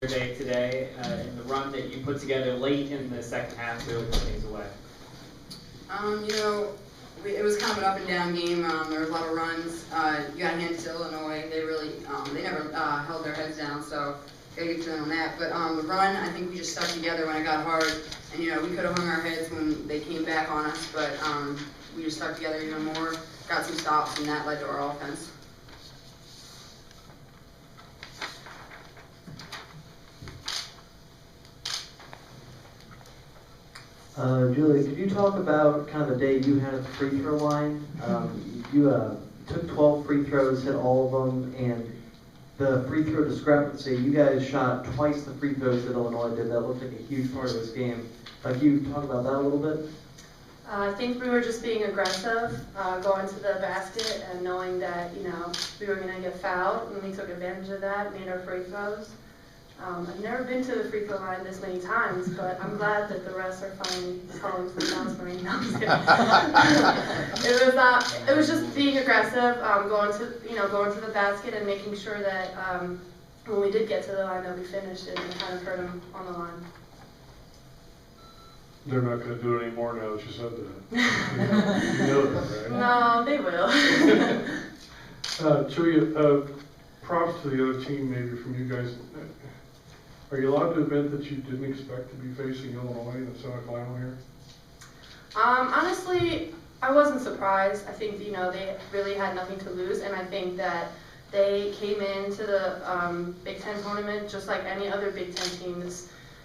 Day today in the run that you put together late in the second half to put things away? It was kind of an up and down game. There were a lot of runs. You got to hand it to Illinois. They never held their heads down, so gotta give to them on that. But the run, I think we just stuck together when it got hard, and we could have hung our heads when they came back on us, but we just stuck together even more, got some stops, and that led to our offense. Julie, could you talk about kind of the day you had at the free throw line? You took 12 free throws, hit all of them, and the free throw discrepancy, you guys shot twice the free throws that Illinois did. That looked like a huge part of this game. Can you talk about that a little bit? I think we were just being aggressive, going to the basket and knowing that, we were going to get fouled, and we took advantage of that, made our free throws. I've never been to the free throw line this many times, but I'm glad that the refs are finally calling some fouls for me. No, I'm just kidding. It was just being aggressive, going to the basket and making sure that when we did get to the line that we finished it and kind of hurt them on the line. They're not going to do it anymore now that you said that. You know that, right? No, they will. Julia, props to the other team maybe from you guys. Are you allowed to admit that you didn't expect to be facing Illinois in the semifinal here? Honestly, I wasn't surprised. I think, they really had nothing to lose, and I think that they came into the Big Ten tournament just like any other Big Ten team.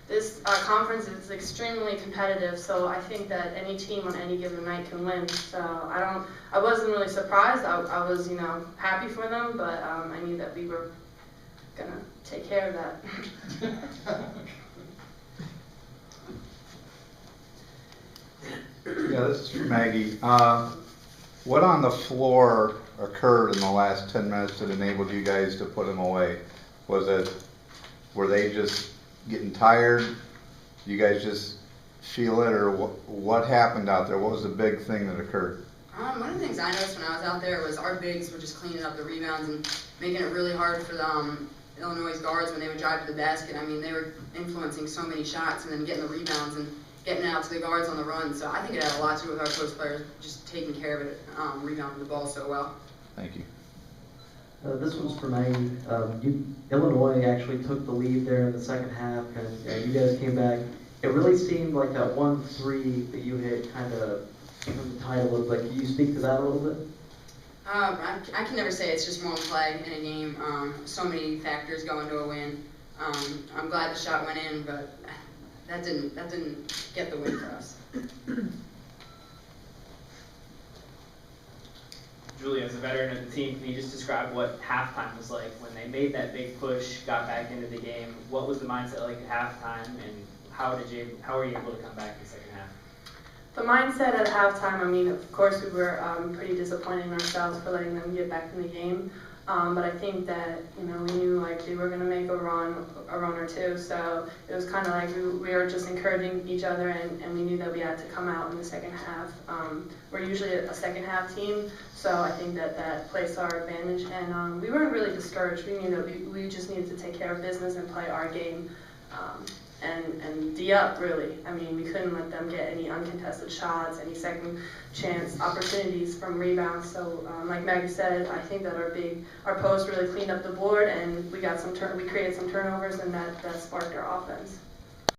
This conference is extremely competitive, so I think that any team on any given night can win. So I wasn't really surprised. I was, happy for them, but I knew that we were gonna take care of that. Yeah, this is for Maggie. What on the floor occurred in the last 10 minutes that enabled you guys to put them away? Were they just getting tired? You guys just feel it, or what happened out there? What was the big thing that occurred? One of the things I noticed when I was out there was our bigs were just cleaning up the rebounds and making it really hard for the Illinois guards when they would drive to the basket. I mean, they were influencing so many shots and then getting the rebounds and getting out to the guards on the run. So I think it had a lot to do with our post players just taking care of it, rebounding the ball so well. Thank you. This one's for Maggie. Illinois actually took the lead there in the second half, and you guys came back. It really seemed like that 1-3 that you hit kind of turned the tide a little bit. Can you speak to that a little bit? I can never say it's just one play in a game. So many factors go into a win. I'm glad the shot went in, but that didn't get the win for us. Julie, as a veteran of the team, can you just describe what halftime was like when they made that big push, got back into the game? What was the mindset like at halftime, and how were you able to come back in the second half? The mindset at halftime, of course we were pretty disappointed in ourselves for letting them get back in the game. But I think that, we knew they were going to make a run or two. So it was kind of like we were just encouraging each other, and we knew that we had to come out in the second half. We're usually a second half team, so I think that plays to our advantage. And we weren't really discouraged. We knew that we just needed to take care of business and play our game. And D up, really. We couldn't let them get any uncontested shots, any second chance opportunities from rebounds. So, like Maggie said, I think that our post really cleaned up the board, and we created some turnovers, and that sparked our offense.